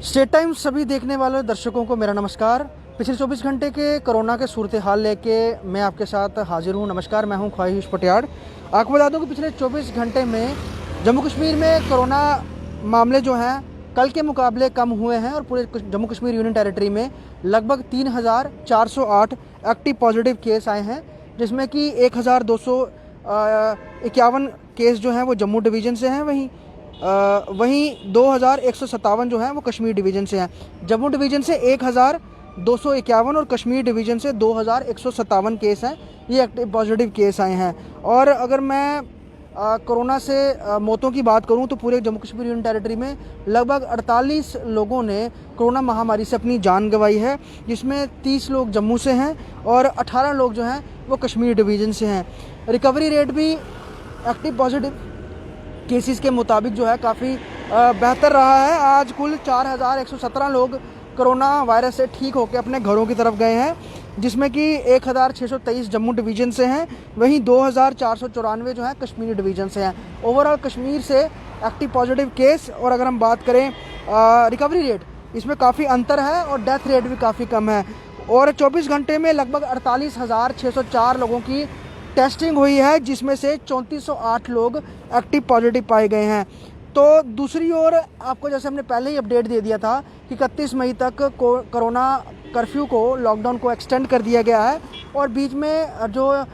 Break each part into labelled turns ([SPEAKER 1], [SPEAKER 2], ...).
[SPEAKER 1] State times सभी देखने वाले दर्शकों को मेरा नमस्कार। पिछले 24 घंटे के कोरोना के सूरत हाल लेके मैं आपके साथ हाजिर हूँ। नमस्कार, मैं हूँ ख्वाहिश पटियाड़। आपको बता दूँ कि पिछले 24 घंटे में जम्मू कश्मीर में कोरोना मामले जो हैं कल के मुकाबले कम हुए हैं और पूरे जम्मू कश्मीर यूनियन टेरिटरी में लगभग 3,408 एक्टिव पॉजिटिव केस आए हैं, जिसमें कि 1,251 केस जो हैं वो जम्मू डिवीज़न से हैं। वहीं 2,157 जो हैं वो कश्मीर डिवीज़न से हैं। जम्मू डिवीज़न से 1,251 और कश्मीर डिवीज़न से 2,157 केस हैं, ये एक्टिव पॉजिटिव केस आए हैं। और अगर मैं कोरोना से मौतों की बात करूं तो पूरे जम्मू कश्मीर यूनियन टेरिटरी में लगभग 48 लोगों ने कोरोना महामारी से अपनी जान गंवाई है, जिसमें 30 लोग जम्मू से हैं और 18 लोग जो हैं वो कश्मीर डिवीज़न से हैं। रिकवरी रेट भी एक्टिव पॉजिटिव केसेस के मुताबिक जो है काफ़ी बेहतर रहा है। आज कुल 4,117 लोग कोरोना वायरस से ठीक होकर अपने घरों की तरफ गए हैं, जिसमें कि 1,623 जम्मू डिवीज़न से हैं, वहीं 2,494 जो है कश्मीरी डिवीज़न से हैं। ओवरऑल कश्मीर से एक्टिव पॉजिटिव केस और अगर हम बात करें रिकवरी रेट, इसमें काफ़ी अंतर है और डेथ रेट भी काफ़ी कम है। और 24 घंटे में लगभग 48,604 लोगों की टेस्टिंग हुई है, जिसमें से 3,408 लोग एक्टिव पॉजिटिव पाए गए हैं। तो दूसरी ओर आपको जैसे हमने पहले ही अपडेट दे दिया था कि 31 मई तक कोरोना कर्फ्यू को, लॉकडाउन को एक्सटेंड कर दिया गया है और बीच में जो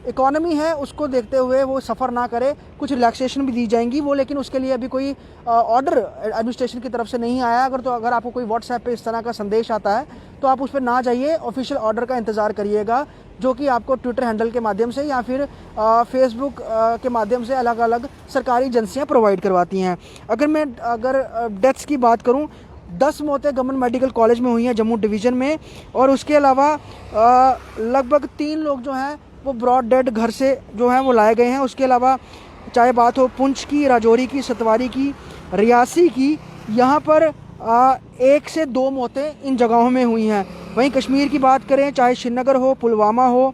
[SPEAKER 1] इकोनॉमी है उसको देखते हुए वो सफ़र ना करे, कुछ रिलैक्सेशन भी दी जाएंगी वो, लेकिन उसके लिए अभी कोई ऑर्डर एडमिनिस्ट्रेशन की तरफ से नहीं आया। अगर आपको कोई व्हाट्सएप पे इस तरह का संदेश आता है तो आप उस पर ना जाइए, ऑफिशियल ऑर्डर का इंतज़ार करिएगा, जो कि आपको ट्विटर हैंडल के माध्यम से या फिर फेसबुक के माध्यम से अलग अलग सरकारी एजेंसियां प्रोवाइड करवाती हैं। अगर डेथ्स की बात करूं, 10 मौतें गवर्नमेंट मेडिकल कॉलेज में हुई हैं जम्मू डिवीज़न में, और उसके अलावा लगभग 3 लोग जो हैं वो ब्रॉड डेड घर से जो हैं वो लाए गए हैं। उसके अलावा चाहे बात हो पुंछ की, राजौरी की, सतवारी की, रियासी की, यहाँ पर 1 से 2 मौतें इन जगहों में हुई हैं। वहीं कश्मीर की बात करें, चाहे श्रीनगर हो, पुलवामा हो,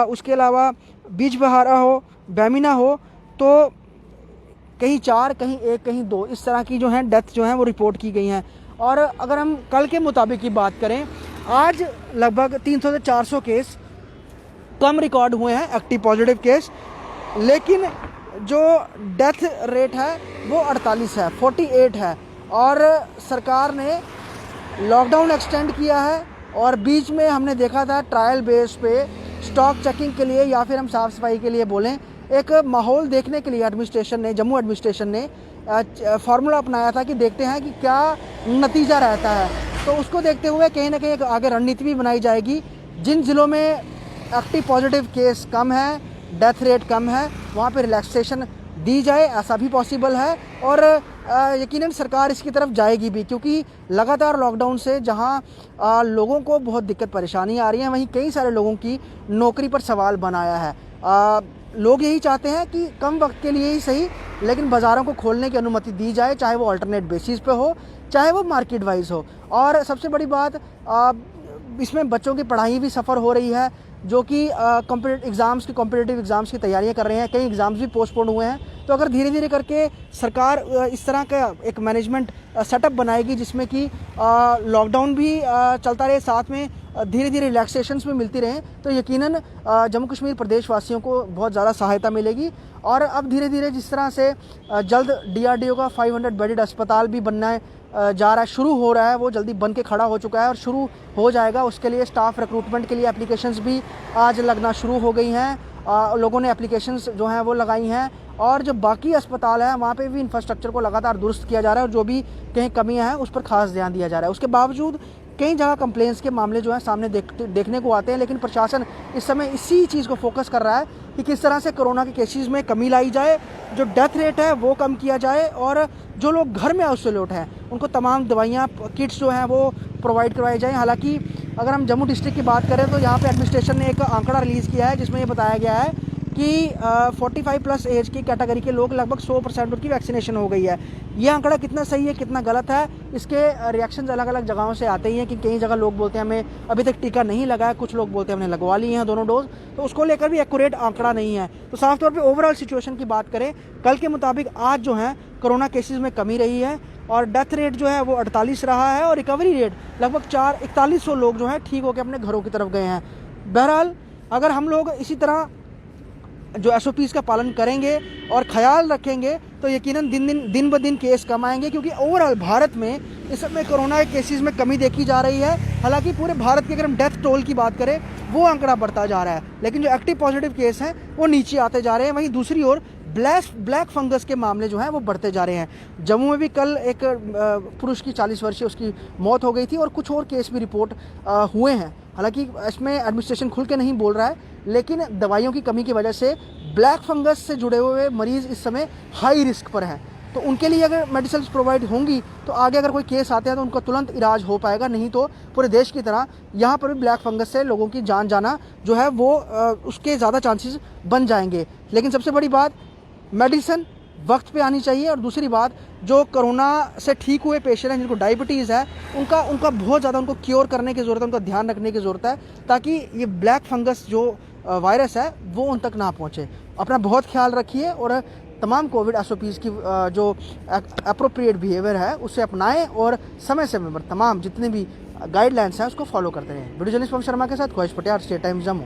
[SPEAKER 1] उसके अलावा बिजबहारा हो, बैमिना हो, तो कहीं 4, कहीं 1, कहीं 2 इस तरह की जो हैं डेथ जो हैं वो रिपोर्ट की गई हैं। और अगर हम कल के मुताबिक की बात करें, आज लगभग 300 से 400 केस कम रिकॉर्ड हुए हैं एक्टिव पॉजिटिव केस, लेकिन जो डेथ रेट है वो 48 है। और सरकार ने लॉकडाउन एक्सटेंड किया है और बीच में हमने देखा था ट्रायल बेस पे स्टॉक चेकिंग के लिए या फिर हम साफ़ सफाई के लिए बोलें, एक माहौल देखने के लिए जम्मू एडमिनिस्ट्रेशन ने फार्मूला अपनाया था कि देखते हैं कि क्या नतीजा रहता है। तो उसको देखते हुए कहीं ना कहीं आगे रणनीति भी बनाई जाएगी। जिन ज़िलों में एक्टिव पॉजिटिव केस कम है, डेथ रेट कम है, वहाँ पे रिलैक्सेशन दी जाए, ऐसा भी पॉसिबल है। और यकीनन सरकार इसकी तरफ जाएगी भी, क्योंकि लगातार लॉकडाउन से जहां लोगों को बहुत दिक्कत परेशानी आ रही है, वहीं कई सारे लोगों की नौकरी पर सवाल बनाया है। लोग यही चाहते हैं कि कम वक्त के लिए ही सही, लेकिन बाज़ारों को खोलने की अनुमति दी जाए, चाहे वो अल्टरनेट बेसिस पे हो, चाहे वो मार्केट वाइज हो। और सबसे बड़ी बात, इसमें बच्चों की पढ़ाई भी सफ़र हो रही है, जो कि कॉम्पिटिटिव एग्ज़ाम्स की तैयारियां कर रहे हैं। कई एग्ज़ाम्स भी पोस्टपोन हुए हैं। तो अगर धीरे धीरे करके सरकार इस तरह का एक मैनेजमेंट सेटअप बनाएगी जिसमें कि लॉकडाउन भी चलता रहे, साथ में धीरे धीरे रिलैक्सेशंस भी मिलती रहें, तो यकीनन जम्मू कश्मीर प्रदेश वासियों को बहुत ज़्यादा सहायता मिलेगी। और अब धीरे धीरे जिस तरह से जल्द DRDO का 500 बेडेड अस्पताल भी बनना जा रहा है, शुरू हो रहा है, वो जल्दी बन के खड़ा हो चुका है और शुरू हो जाएगा। उसके लिए स्टाफ रिक्रूटमेंट के लिए एप्लीकेशंस भी आज लगना शुरू हो गई हैं। लोगों ने एप्लीकेशंस जो हैं वो लगाई हैं। और जो बाकी अस्पताल हैं वहाँ पे भी इंफ्रास्ट्रक्चर को लगातार दुरुस्त किया जा रहा है और जो भी कहीं कमियां हैं उस पर खास ध्यान दिया जा रहा है। उसके बावजूद कई जगह कंप्लेंट्स के मामले जो हैं सामने देखने को आते हैं, लेकिन प्रशासन इस समय इसी चीज़ को फोकस कर रहा है कि किस तरह से कोरोना के केसेस में कमी लाई जाए, जो डेथ रेट है वो कम किया जाए, और जो लोग घर में आइसोलेट हैं उनको तमाम दवाइयाँ, किट्स जो हैं वो प्रोवाइड करवाई जाएँ। हालांकि अगर हम जम्मू डिस्ट्रिक्ट की बात करें तो यहाँ पे एडमिनिस्ट्रेशन ने एक आंकड़ा रिलीज़ किया है जिसमें ये बताया गया है कि 45 प्लस एज की कैटेगरी के लोग लगभग 100% उनकी वैक्सीनेशन हो गई है। ये आंकड़ा कितना सही है कितना गलत है, इसके रिएक्शंस अलग अलग जगहों से आते ही हैं कि कई जगह लोग बोलते हैं हमें अभी तक टीका नहीं लगा है, कुछ लोग बोलते हैं हमने लगवा लिए हैं दोनों डोज, तो उसको लेकर भी एक्यूरेट आंकड़ा नहीं है। तो साफ तौर पे ओवरऑल सिचुएशन की बात करें, कल के मुताबिक आज जो है कोरोना केसेस में कमी रही है और डेथ रेट जो है वो 48 रहा है और रिकवरी रेट लगभग 4100 लोग जो हैं ठीक होकर अपने घरों की तरफ गए हैं। बहरहाल अगर हम लोग इसी तरह जो SOPs का पालन करेंगे और ख्याल रखेंगे तो यकीनन दिन ब दिन केस कम आएंगे, क्योंकि ओवरऑल भारत में इस समय कोरोना के केसेस में कमी देखी जा रही है। हालांकि पूरे भारत के अगर हम डेथ टोल की बात करें वो आंकड़ा बढ़ता जा रहा है, लेकिन जो एक्टिव पॉजिटिव केस हैं वो नीचे आते जा रहे हैं। वहीं दूसरी ओर ब्लैक फंगस के मामले जो हैं वो बढ़ते जा रहे हैं। जम्मू में भी कल एक पुरुष की 40 वर्षीय उसकी मौत हो गई थी और कुछ और केस भी रिपोर्ट हुए हैं। हालांकि इसमें एडमिनिस्ट्रेशन खुल के नहीं बोल रहा है, लेकिन दवाइयों की कमी की वजह से ब्लैक फंगस से जुड़े हुए मरीज़ इस समय हाई रिस्क पर हैं। तो उनके लिए अगर मेडिसिन प्रोवाइड होंगी तो आगे अगर कोई केस आते हैं तो उनका तुरंत इलाज हो पाएगा, नहीं तो पूरे देश की तरह यहाँ पर भी ब्लैक फंगस से लोगों की जान जाना जो है वो उसके ज़्यादा चांसेस बन जाएंगे। लेकिन सबसे बड़ी बात, मेडिसिन वक्त पे आनी चाहिए। और दूसरी बात, जो कोरोना से ठीक हुए पेशेंट हैं जिनको डायबिटीज़ है उनका बहुत ज़्यादा उनको क्योर करने की ज़रूरत है, उनका ध्यान रखने की ज़रूरत है, ताकि ये ब्लैक फंगस जो वायरस है वो उन तक ना पहुँचे। अपना बहुत ख्याल रखिए और तमाम कोविड SOPs की जो अप्रोप्रिएट बिहेवियर है उसे अपनाएं और समय समय पर तमाम जितने भी गाइडलाइंस हैं उसको फॉलो करते रहें। वीडियो जर्नलिस्ट पवन शर्मा के साथ ख्वाहिश पटियाला, स्टेट टाइम्स जम्मू।